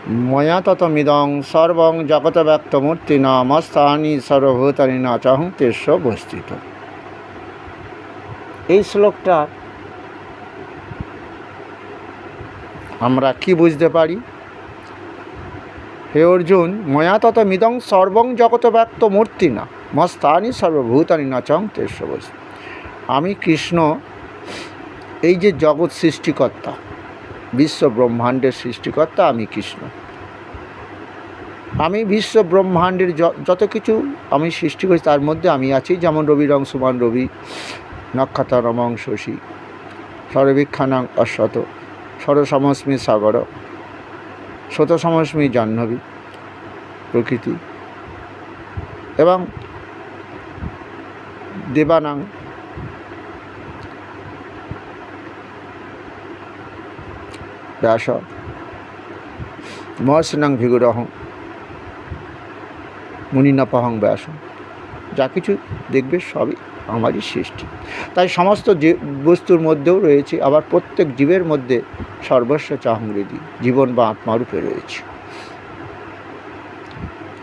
ময়া ততমিদং সর্বং জগত ব্যক্তমূর্তিনা মস্তানি সর্বভূতানি না চাহং তেস্য বস্থিত। এই শ্লোকটা আমরা কি বুঝতে পারি? হে অর্জুন, ময়া ততমিদং সর্বং জগত ব্যক্তমূর্তিনা মস্তানি সর্বভূতানি না চাহং তেস্য বস্থিত। আমি কৃষ্ণ, এই যে জগৎ সৃষ্টিকর্তা, বিশ্ব ব্রহ্মাণ্ডের সৃষ্টিকর্তা আমি কৃষ্ণ। আমি বিশ্ব ব্রহ্মাণ্ডের যত কিছু আমি সৃষ্টি করি তার মধ্যে আমি আছি। যেমন রবিরং সুমান রবি, নক্ষত্রমং শশী, সর্বেক্ষানাং অশ্বত, সরসমস্মি সাগর, শতসমস্মি জাহ্নবী প্রকৃতি, এবং দেবানাং ব্যাস, মহর্ষিনাং ভিগুরহং মুনিনাপহং ব্যাস। যা কিছু দেখবে সবই আমারই সৃষ্টি। তাই সমস্ত বস্তুর মধ্যেও রয়েছে, আবার প্রত্যেক জীবের মধ্যে সর্বস্ব চাহং হৃদি, জীবন বা আত্মারূপে রয়েছে।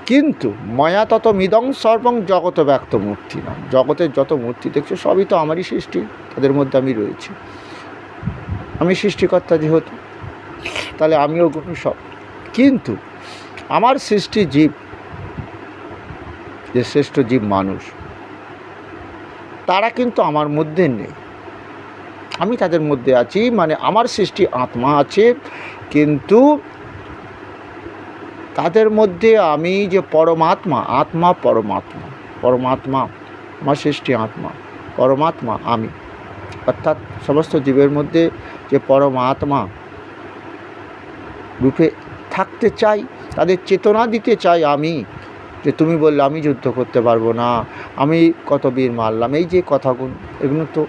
কিন্তু ময়া তত মিদং সর্বং জগত ব্যক্ত মূর্তি না, জগতের যত মূর্তি দেখছো সবই তো আমারই সৃষ্টি, তাদের মধ্যে আমি রয়েছি। আমি সৃষ্টিকর্তা যেহেতু, তাহলে আমিও গুণ সব। কিন্তু আমার সৃষ্টি জীব, যে শ্রেষ্ঠ জীব মানুষ, তারা কিন্তু আমার মধ্যে নেই, আমি তাদের মধ্যে আছি। মানে আমার সৃষ্টি আত্মা আছে, কিন্তু তাদের মধ্যে আমি যে পরমাত্মা, আত্মা পরমাত্মা, পরমাত্মা আমার সৃষ্টি আত্মা, পরমাত্মা আমি, অর্থাৎ সমস্ত জীবের মধ্যে যে পরমাত্মা রূপে থাকতে চাই, তাদের চেতনা দিতে চাই আমি, যে তুমি বললে আমি যুদ্ধ করতে পারবো না, আমি কত বীর মারলাম, এই যে কথাগুলো, এগুলো তো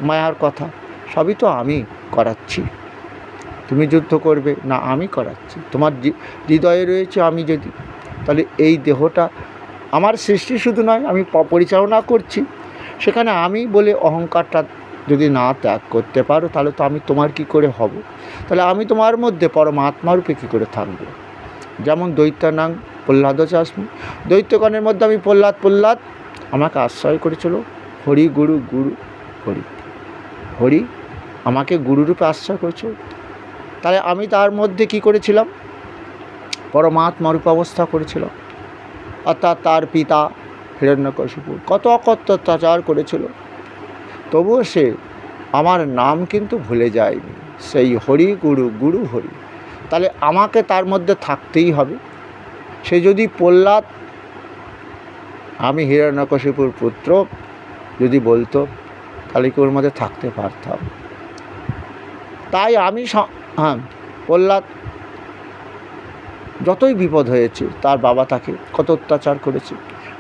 মায়ার কথা, সবই তো আমি করাচ্ছি। তুমি যুদ্ধ করবে না, আমি করাচ্ছি। তোমার হৃদয়ে রয়েছে আমি যদি, তাহলে এই দেহটা আমার সৃষ্টি শুধু নয়, আমি পরিচালনা করছি। সেখানে আমি বলে অহংকারটা যদি না ত্যাগ করতে পারো, তাহলে তো আমি তোমার কি করে হব? তাহলে আমি তোমার মধ্যে পরমাত্মারূপে কী করে থাকবো? যেমন দৈত্যানাং প্রহ্লাদ চাস্মি, দৈত্যগণের মধ্যে আমি প্রহ্লাদ আমাকে আশ্রয় করেছিল। হরি গুরু গুরু হরি, হরি আমাকে গুরুরূপে আশ্রয় করেছিল। তাহলে আমি তার মধ্যে কি করেছিলাম? পরমাত্মারূপে অবস্থা করেছিলাম। অর্থাৎ তার পিতা হিরণ্যকশিপু কত অত্যাচার করেছিল, তবুও সে আমার নাম কিন্তু ভুলে যায়নি, সেই হরি গুরু গুরু হরি। তাহলে আমাকে তার মধ্যে থাকতেই হবে। সে যদি প্রহ্লাদ আমি হিরণ্যকশিপুর পুত্র যদি বলতো, তাহলে কি ওর মধ্যে থাকতে পারতাম? তাই আমি প্রহ্লাদ যতই বিপদ হয়েছে, তার বাবা তাকে কত অত্যাচার করেছে,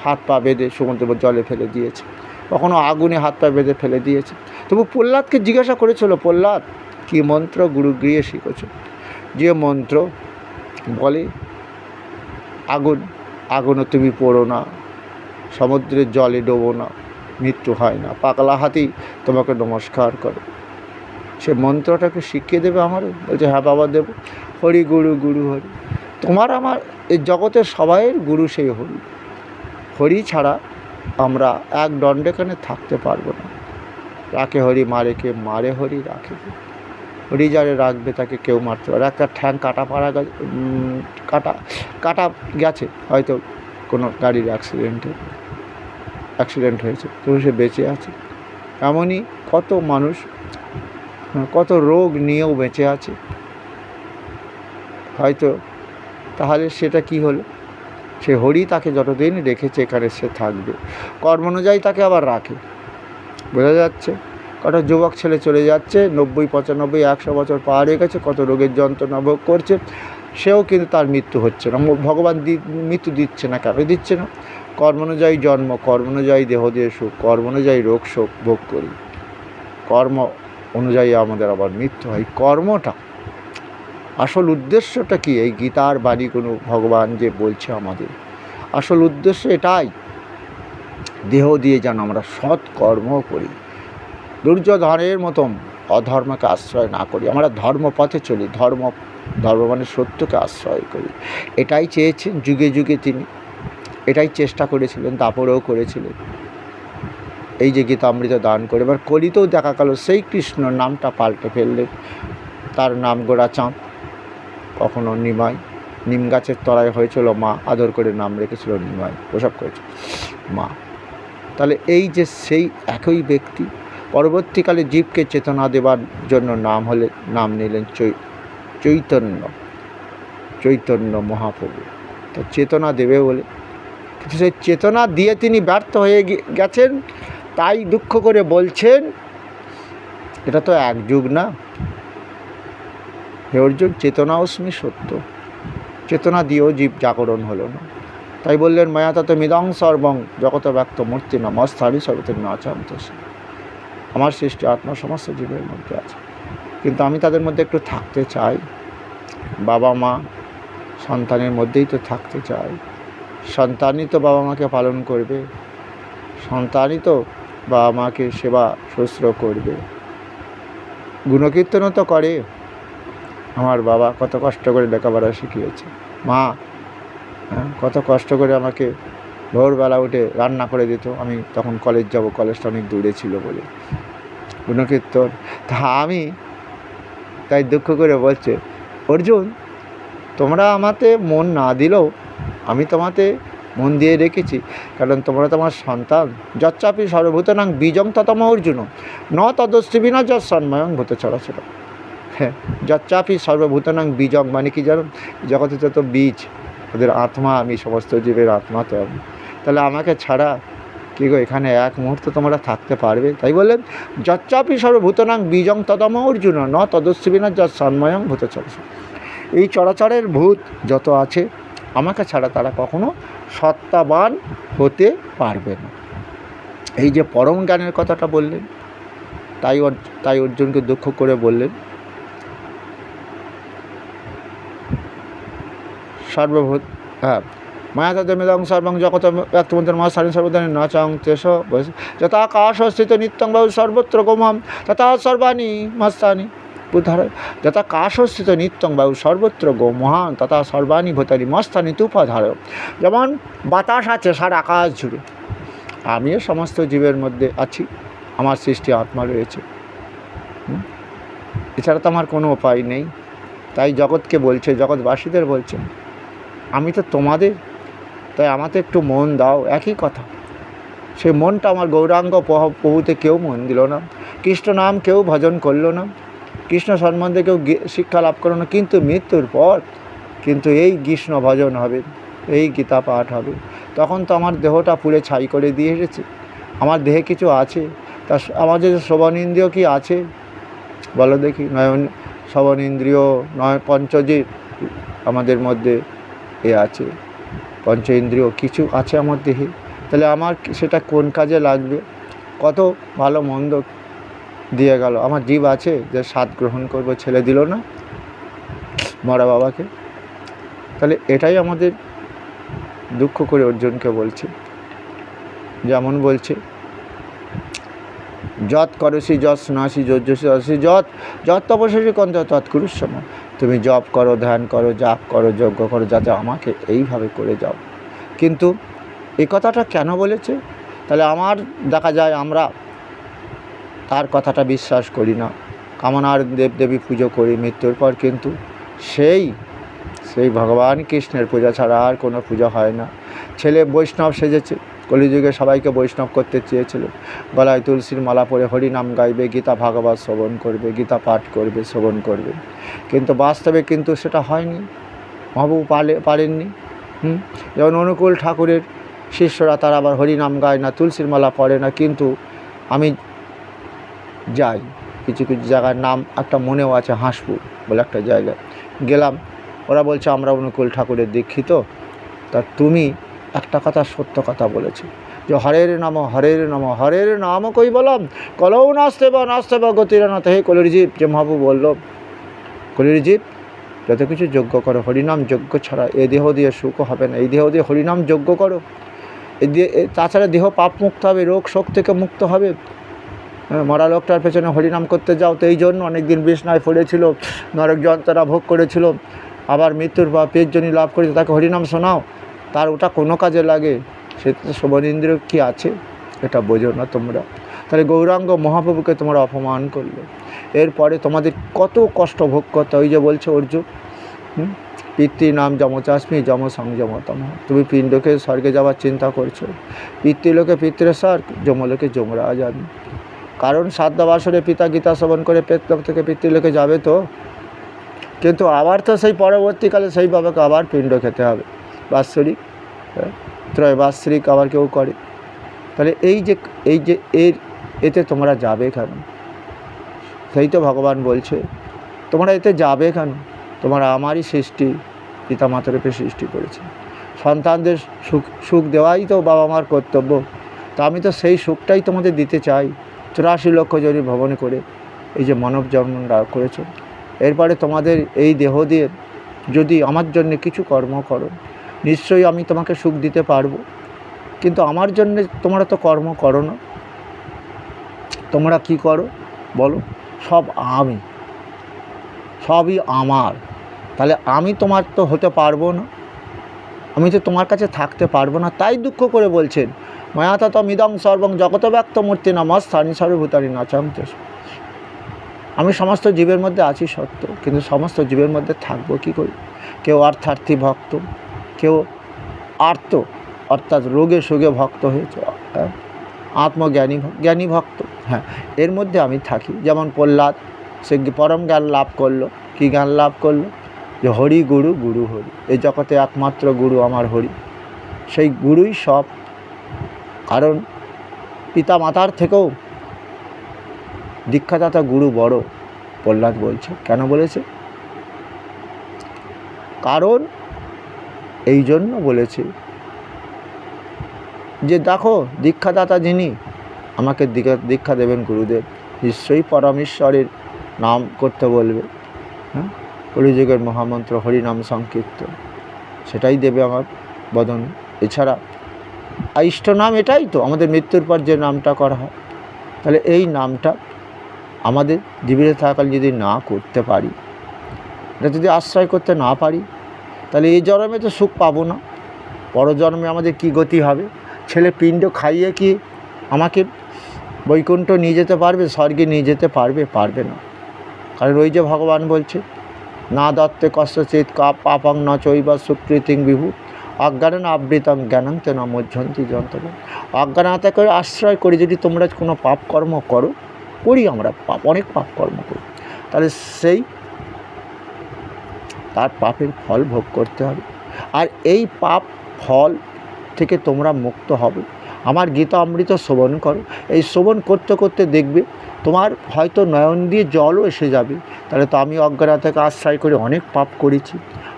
হাত পা বেঁধে সমুদ্র জলে ফেলে দিয়েছে, কখনো আগুনে হাত পা বেঁধে ফেলে দিয়েছে। তবু প্রহ্লাদকে জিজ্ঞাসা করেছিল, প্রহ্লাদ কী মন্ত্র গুরুগৃহে শিখেছ? যে মন্ত্র বলে আগুনে তুমি পড়ো না, সমুদ্রের জলে ডোবো না, মৃত্যু হয় না, পাগলা হাতি তোমাকে নমস্কার করে, সে মন্ত্রটাকে শিখিয়ে দেবে আমারও? বলছে হ্যাঁ বাবা দেব। হরি গুরু গুরু হরি, তোমার আমার এই জগতের সবাইয়ের গুরু সেই হরি। হরি ছাড়া আমরা এক দণ্ডেখানে থাকতে পারবো না। রাখে হরি মারে কে, মারে হরি রাখে কে। হরি যারে রাখবে তাকে কেউ মারতে পারে। একটা ঠ্যাং কাটা গেছে, হয়তো কোনো গাড়ির অ্যাক্সিডেন্ট হয়েছে, তবু সে বেঁচে আছে। এমনই কত মানুষ কত রোগ নিয়েও বেঁচে আছে হয়তো। তাহলে সেটা কি হলো? সে হরি তাকে যতদিন রেখেছে এখানে সে থাকবে, কর্ম অনুযায়ী তাকে আবার রাখে। বোঝা যাচ্ছে? কত যুবক ছেলে চলে যাচ্ছে, 90, 95, 100 বছর পার হয়ে গেছে, কত রোগের যন্ত্রণা ভোগ করছে, সেও কিন্তু তার মৃত্যু হচ্ছে না। ভগবান মৃত্যু দিচ্ছে না, কেন দিচ্ছে না? কর্ম অনুযায়ী জন্ম, কর্ম অনুযায়ী দেহ দিয়ে সুখ, কর্ম অনুযায়ী রোগ শোক ভোগ করি, কর্ম অনুযায়ী আমাদের আবার মৃত্যু হয়। কর্মটা আসল উদ্দেশ্যটা কি? এই গীতার বাণী কোনো ভগবান যে বলছে আমাদের আসল উদ্দেশ্য এটাই, দেহ দিয়ে যেন আমরা সৎ কর্ম করি, দুর্যোধনের মতন অধর্মকে আশ্রয় না করি, আমরা ধর্মপথে চলি, ধর্ম ধর্ম মানে সত্যকে আশ্রয় করি। এটাই চেয়েছেন যুগে যুগে তিনি, এটাই চেষ্টা করেছিলেন, তারপরেও করেছিলেন। এই যে গীতামৃত দান করে এবার কলিতেও দেখা গেল সেই কৃষ্ণ নামটা পাল্টে ফেললেন। তার নাম গোড়াচাঁদ, কখনো নিমাই, নিম গাছের তলায় হয়েছিল মা, আদর করে নাম রেখেছিল নিমাই, প্রসব করেছিল মা। তাহলে এই যে সেই একই ব্যক্তি পরবর্তীকালে জীবকে চেতনা দেবার জন্য নাম নিলেন চৈতন্য মহাপ্রভু। তো চেতনা দেবে বলে, কিন্তু সেই চেতনা দিয়ে তিনি ব্যর্থ হয়ে গেছেন, তাই দুঃখ করে বলছেন এটা তো এক যুগ না হে অর্জুন, চেতনা অস্মি সত্য, চেতনা দিয়েও জীব জাগরণ হলো না। তাই বললেন মায়াতত মিদং সর্বং জগত ব্যক্ত মূর্তি নমস্থারি সর্বতে নাচান্তস। আমার সৃষ্টি আত্মা সমস্ত জীবের মধ্যে আছে, কিন্তু আমি তাদের মধ্যে একটু থাকতে চাই। বাবা মা সন্তানের মধ্যেই তো থাকতে চাই। সন্তানই তো বাবা মাকে পালন করবে, সন্তানই তো বাবা মাকে সেবা শুশ্রূষা করবে, গুণকীর্তনও তো করে। আমার বাবা কত কষ্ট করে লেখাপড়া শিখিয়েছে, মা কত কষ্ট করে আমাকে ভোরবেলা উঠে রান্না করে দিত, আমি তখন কলেজ যাব, কলেজটা অনেক দূরে ছিল বলে, গুণকীর্তন। তা আমি তাই দুঃখ করে বলছে অর্জুন, তোমরা আমাতে মন না দিলেও আমি তোমাতে মন দিয়ে রেখেছি, কারণ তোমরা তোমার সন্তান। যচ্চাপি সর্বভূতানাং বীজং ততম অর্জুন ন তদস্তি বিনা যৎসন্ময়ং ভূত চরাচর। হ্যাঁ, যচ্চাপি সর্বভূতানাং বীজং মানে কি জানো, জগতে যত বীজ, ওদের আত্মা আমি, সমস্ত জীবের আত্মা তো আমি। তাহলে আমাকে ছাড়া কি গো এখানে এক মুহূর্ত তোমরা থাকতে পারবে? তাই বললেন যচ্চাপি সর্বভূতানাং বীজং ততম অর্জুন ন তদস্তি বিনা যৎসন্ময়ং ভূত চরাচর। এই চরাচরের ভূত যত আছে আমাকে ছাড়া তারা কখনো সত্তাবান হতে পারবে না। এই যে পরম জ্ঞানের কথাটা বললেন, তাই অর্জুনকে দুঃখ করে বললেন সর্বভূত মায়াতমেদং সর্বং জগত ব্যক্তমন্ত্র মহাসারী সর্বদানি ন চং তেষ যথা কাশস্থিত নিত্যং বায়ু সর্বত্র গোমাম তথা সর্বাণী মস্তানি উদ্ধার। যথা কাশস্থিত নিত্যং বায়ু সর্বত্র গো মহান তথা সর্বাণী ভূতানি মস্তানি তুপাধার। যেমন বাতাস আছে সারা আকাশ জুড়ে, আমিও সমস্ত জীবের মধ্যে আছি, আমার সৃষ্টি আত্মা রয়েছে, এছাড়া তো আমার কোনো উপায় নেই। তাই জগৎকে বলছে, জগৎবাসীদের বলছে আমি তো তোমাদের, তাই আমাতে একটু মন দাও। একই কথা, সেই মনটা আমার গৌরাঙ্গ প্রভুতে কেউ মন দিল না, কৃষ্ণ নাম কেউ ভজন করলো না, কৃষ্ণ সম্বন্ধে কেউ শিক্ষা লাভ করলো না। কিন্তু মৃত্যুর পর কিন্তু এই কৃষ্ণ ভজন হবে, এই গীতা পাঠ হবে, তখন তো আমার দেহটা পুড়ে ছাই করে দিয়ে এসেছে। আমার দেহে কিছু আছে, তা আমাদের শ্রবণ ইন্দ্রিয় কি আছে বলো দেখি? নয়ন শ্রবণ ইন্দ্রিয় নয়, পঞ্চজিৎ আমাদের মধ্যে আছে, পঞ্চ ইন্দ্রিয় কিছু আছে আমার দেহে। তাহলে আমার সেটা কোন কাজে লাগবে? কত ভালো মন্দ দিয়ে গেল। আমার জীব আছে যে স্বাদ গ্রহণ করবো, ছেলে দিল না মরা বাবাকে। তাহলে এটাই আমাদের দুঃখ করে অর্জুনকে বলছে, যেমন বলছে যৎ করসি যৎ শোনাসি যজ্ঞসি যৎ তপস্বী কন্ত তৎকুরুষম। তুমি জপ করো, ধ্যান করো, জাপ করো, যজ্ঞ করো, যাতে আমাকে এইভাবে করে যাও। কিন্তু এই কথাটা কেন বলেছে? তাহলে আমার দেখা যায় আমরা তার কথাটা বিশ্বাস করি না, কামনার দেবদেবী পুজো করি মৃত্যুর পর, কিন্তু সেই ভগবান কৃষ্ণের পূজা ছাড়া আর কোনো পূজা হয় না। ছেলে বৈষ্ণব সেজেছে, কলিযুগে সবাইকে বৈষ্ণব করতে চেয়েছিল, গলায় তুলসীর মালা পরে হরিনাম গাইবে, গীতা ভাগবত শ্রবণ করবে, গীতা পাঠ করবে, শ্রবণ করবে, কিন্তু বাস্তবে কিন্তু সেটা হয়নি, মহাপ্রভু পারেননি। যেমন অনুকূল ঠাকুরের শিষ্যরা তারা আবার হরিনাম গায় না, তুলসীর মালা পড়ে না, কিন্তু আমি যাই কিছু কিছু জায়গার নাম একটা মনেও আছে, হাঁসপুর বলে একটা জায়গায় গেলাম, ওরা বলছে আমরা অনুকূল ঠাকুরের দীক্ষিত। তা তুমি একটা কথা সত্য কথা বলেছে যে হরের নাম হরের নাম হরের নাম কই বলম কলৌ নাস্তে বা গতির নাথ। হে কলির জীব, যে মহাপ্রভু বলল কলির জীব যত কিছু যজ্ঞ করো, হরিনাম যজ্ঞ ছাড়া এ দেহ দিয়ে সুখ হবে না, এই দেহ দিয়ে হরিনাম যজ্ঞ করো, এ দিয়ে তাছাড়া দেহ পাপ মুক্ত হবে, রোগ শোক থেকে মুক্ত হবে। মরা লোকটার পেছনে হরিনাম করতে যাও, তো এই জন্য অনেক দিন বিছনায় পড়েছিল, নরক যন্ত্রণা ভোগ করেছিল, আবার মৃত্যুর বা পেটজনী লাভ করেছে, তাকে হরিনাম শোনাও, তার ওটা কোনো কাজে লাগে? সে তো শ্রবণ ইন্দ্রিয় কী আছে, এটা বোঝো না তোমরা। তাহলে গৌরাঙ্গ মহাপ্রভুকে তোমরা অপমান করলে, এরপরে তোমাদের কত কষ্ট ভোগ করতে। ওই যে বলছে অর্জুন, পিতৃ নাম যমচাস্মি যম সংযমতম, তুমি পিণ্ডকে স্বর্গে যাওয়ার চিন্তা করছো, পিতৃলোকে পিতৃস্বর্গ, যমলোকে যমরাজন। কারণ শ্রাদ্ধবাসরে পিতা গীতা শ্রবণ করে প্রেতলোক থেকে পিতৃলোকে যাবে তো, কিন্তু আবার তো সেই পরবর্তীকালে সেই বাবাকে আবার পিণ্ড খেতে হবে, বাৎসরিক ত্রয়বাৎসরিক আবার কেউ করে। তাহলে এই যে এতে তোমরা যাবে কেন? সেই তো ভগবান বলছে তোমরা এতে যাবে কেন? তোমরা আমারই সৃষ্টি, পিতামাতারূপে সৃষ্টি করেছে, সন্তানদের সুখ দেওয়াই তো বাবা মার কর্তব্য। তা আমি তো সেই সুখটাই তোমাদের দিতে চাই। 84 লক্ষ জনি ভবনে করে এই যে মানব জন্ম করেছ, এরপরে তোমাদের এই দেহ দিয়ে যদি আমার জন্য কিছু কর্ম করো, নিশ্চয়ই আমি তোমাকে সুখ দিতে পারবো। কিন্তু আমার জন্য তোমরা তো কর্ম করো না, তোমরা কি করো বলো? সব আমি, সবই আমার। তাহলে আমি তোমার তো হতে পারবো না, আমি তো তোমার কাছে থাকতে পারবো না। তাই দুঃখ করে বলছেন, মায়াতা তো মিদং সর্বং জগত ব্যক্ত মূর্তি নমস্থানি সর্বভূতানি নাচামতে। আমি সমস্ত জীবের মধ্যে আছি সত্য, কিন্তু সমস্ত জীবের মধ্যে থাকবো কী করে? কেউ অর্থার্থী ভক্ত, কেউ আর্ত অর্থাৎ রোগে শোগে ভক্ত হয়েছে, জ্ঞানী ভক্ত। হ্যাঁ, এর মধ্যে আমি থাকি। যেমন প্রহ্লাদ, সে পরম জ্ঞান লাভ করলো। কী জ্ঞান লাভ করলো? যে হরি গুরু, গুরু হরি, এই জগতে একমাত্র গুরু আমার হরি, সেই গুরুই সব। কারণ পিতা মাতার থেকেও দীক্ষাদাতা গুরু বড়, প্রহ্লাদ বলছে। কেন বলেছে? কারণ এই জন্য বলেছে যে দেখো, দীক্ষাদাতা যিনি আমাকে দীক্ষা দেবেন গুরুদেব, নিশ্চয়ই পরমেশ্বরের নাম করতে বলবে। হ্যাঁ, কলিযুগের মহামন্ত্র হরিনাম সংকীর্তন, সেটাই দেবে আমার বদনে। এছাড়া ইষ্ট নাম এটাই তো, আমাদের মৃত্যুর পর যে নামটা করা হয়। তাহলে এই নামটা আমাদের জীবিত থাকাকাল যদি না করতে পারি, এটা যদি আশ্রয় করতে না পারি, তাহলে এই জন্মে তো সুখ পাবো না। পরজন্মে আমাদের কি গতি হবে? ছেলে পিণ্ড খাইয়ে কি আমাকে বৈকুণ্ঠ নিয়ে যেতে পারবে, স্বর্গে নিয়ে যেতে পারবে? পারবে না। কারণ ওই যে ভগবান বলছে, না দত্তে কষ্টচিৎ পাপং ন চৈব সুকৃতিং বিভু অজ্ঞান আবৃতং জ্ঞানং তেন মজ্জন্তি যন্ত্র। অজ্ঞানতা করে আশ্রয় করে যদি তোমরা কোনো পাপ কর্ম করো, করি আমরা অনেক পাপ কর্ম করি, তাহলে সেই তার পাপের ফল ভোগ করতে হবে। আর এই পাপ ফল থেকে তোমরা মুক্ত হবে। আমার গীতা অমৃত শ্রবণ করো, এই শ্রবণ করতে করতে দেখবে তোমার হয়তো নয়ন দিয়ে জলও এসে যাবে। তাহলে তো আমি অজ্ঞানতাকে আশ্রয় করে অনেক পাপ করেছি।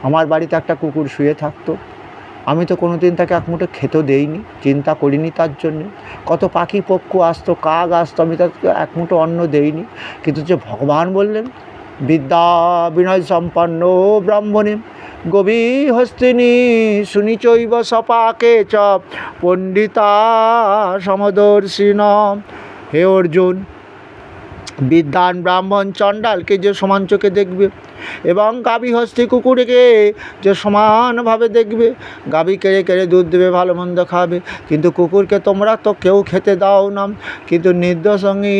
আমার বাড়িতে একটা কুকুর শুয়ে থাকতো, আমি তো কোনো দিন তাকে এক মুঠো খেতেও দেইনি, চিন্তা করিনি তার জন্যে। কত পাখি পক্ষু আসতো, কাক আসতো, আমি তাকে এক মুঠো অন্ন দেইনি। কিন্তু যে ভগবান বললেন, বিদ্যা বিনয় সম্পন্ন ব্রাহ্মণী গভী হস্তিনী শুনিচৈব সপাকে চ পণ্ডিতা সমদর্শিন। হে অর্জুন, বিদ্বান ব্রাহ্মণ চণ্ডালকে যে সমান চোখে দেখবে এবং গাভী হস্তি কুকুরকে যে সমানভাবে দেখবে, গাভী কেড়ে কেড়ে দুধ দেবে, ভালো মন্দ খাবে, কিন্তু কুকুরকে তোমরা তো কেউ খেতে দাও না। কিন্তু নির্দোষঙ্গী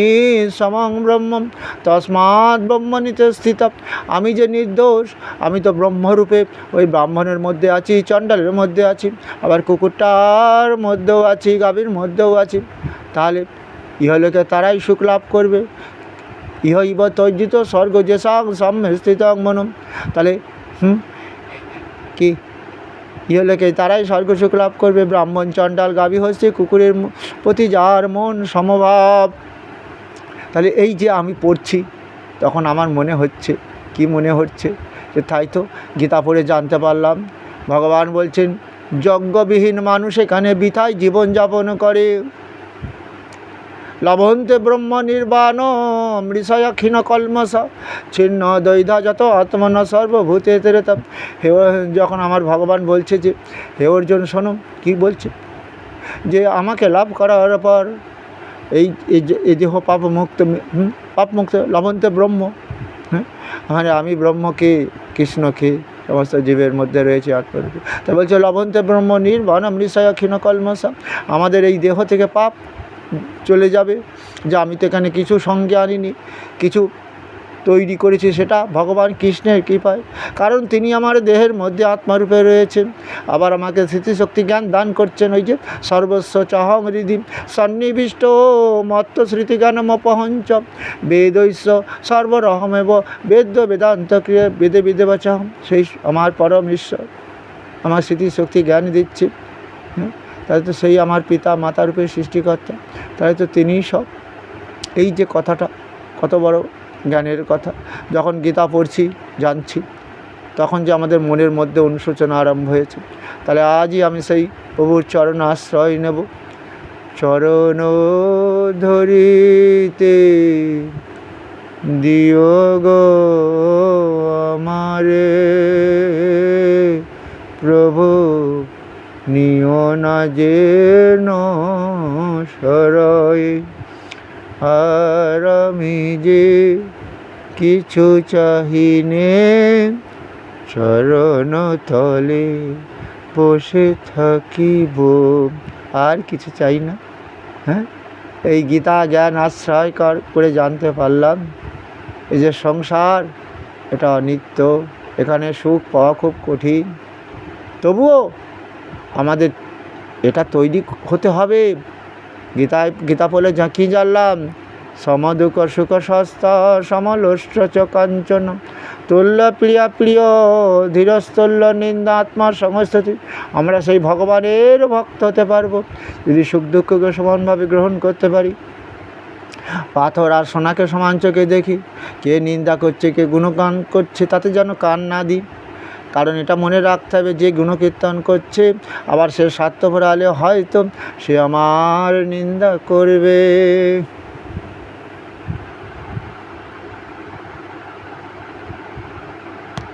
সমং ব্রহ্মম তস্মাৎ ব্রহ্মণীতে স্থিত। আমি যে নির্দোষ, আমি তো ব্রহ্মরূপে ওই ব্রাহ্মণের মধ্যে আছি, চণ্ডালের মধ্যে আছি, আবার কুকুরটার মধ্যেও আছি, গাভীর মধ্যেও আছি। তাহলে ইহলোকে তারাই সুখ লাভ করবে। ইহৈব তর্জিত স্বর্গ যেসাং স্থিতং মনম। তাহলে কি ইহলোকে তারাই স্বর্গ সুখ লাভ করবে। ব্রাহ্মণ চণ্ডাল গাভী হস্তি কুকুরের প্রতি যার মন সমভাব। তাহলে এই যে আমি পড়ছি, তখন আমার মনে হচ্ছে, কি মনে হচ্ছে? যে তাই তো গীতা পড়ে জানতে পারলাম, ভগবান বলছেন যজ্ঞবিহীন মানুষ এখানে বৃথায় জীবনযাপন করে। লভন্তে ব্রহ্ম নির্বাণ মৃষয় ক্ষীণ কলমস ছিন্ন দ্বৈধা যত আত্মন সর্বভূতে তেরেতম। হে, যখন আমার ভগবান বলছে যে হে অর্জুন শোনো, কী বলছে? যে আমাকে লাভ করার পর এই দেহ পাপমুক্ত, পাপমুক্ত লবন্তে ব্রহ্ম। হ্যাঁ, মানে আমি ব্রহ্মকে, কৃষ্ণকে সমস্ত জীবের মধ্যে রয়েছে আত্মরূপে। তা বলছে লবন্তে ব্রহ্ম নির্বাণম নিশয় ক্ষীণ কলমসা। আমাদের এই দেহ থেকে পাপ চলে যাবে, যে আমি তো এখানে কিছু সঙ্গে আনিনি, কিছু তৈরি করেছি, সেটা ভগবান কৃষ্ণের কৃপায়। কারণ তিনি আমার দেহের মধ্যে আত্মারূপে রয়েছেন, আবার আমাকে স্মৃতিশক্তি জ্ঞান দান করছেন। ওই যে সর্বস্ব চাহং হৃদি সন্নিবিষ্ট মত্ত স্মৃতিজ্ঞানমপহঞ্চ বেদৈস্য সর্বরহমেব বেদ্য বেদান্ত ক্রিয়া বেদে বিদেবচাহম। সেই আমার পরম ঈশ্বর আমার স্মৃতিশক্তি জ্ঞান দিচ্ছে। হ্যাঁ, তাহলে তো সেই আমার পিতা মাতারূপে সৃষ্টিকর্তা, তাহলে তো তিনিই সব। এই যে কথাটা কত বড় জ্ঞানের কথা। যখন গীতা পড়ছি, জানছি, তখন যে আমাদের মনের মধ্যে অনুশোচনা আরম্ভ হয়েছে, তাহলে আজই আমি সেই প্রভুর চরণ আশ্রয় নেব। চরণ ধরিতে দিও গো আমারে, প্রভু নিও না যেন সরয়। আর আমি যে কিছু চাহিনে, চরণ তলে বসে থাকিব। আর কিছু চাই না। হ্যাঁ, এই গীতা জ্ঞান আশ্রয় করে জানতে পারলাম এই যে সংসার এটা অনিত্য, এখানে সুখ পাওয়া খুব কঠিন। তবুও আমাদের এটা তৈরি হতে হবে। গীতা বলে যা কী জানলাম, সমদুঃখ সুখ সস্তা সমলোষ্ট চ কাঞ্চন তুল্য প্রিয়া প্রিয় ধীরস্তল্য নিন্দা আত্মার সংস্থতি। আমরা সেই ভগবানের ভক্ত হতে পারবো যদি সুখ দুঃখকে সমানভাবে গ্রহণ করতে পারি। পাথর আর সোনাকে সমান চোখে দেখি, কে নিন্দা করছে কে গুণগান করছে তাতে যেন কান না দিই। কারণ এটা মনে রাখতে হবে, যে গুণকীর্তন করছে আবার সে স্বার্থপর হলে হয়তো সে আমার নিন্দা করবে।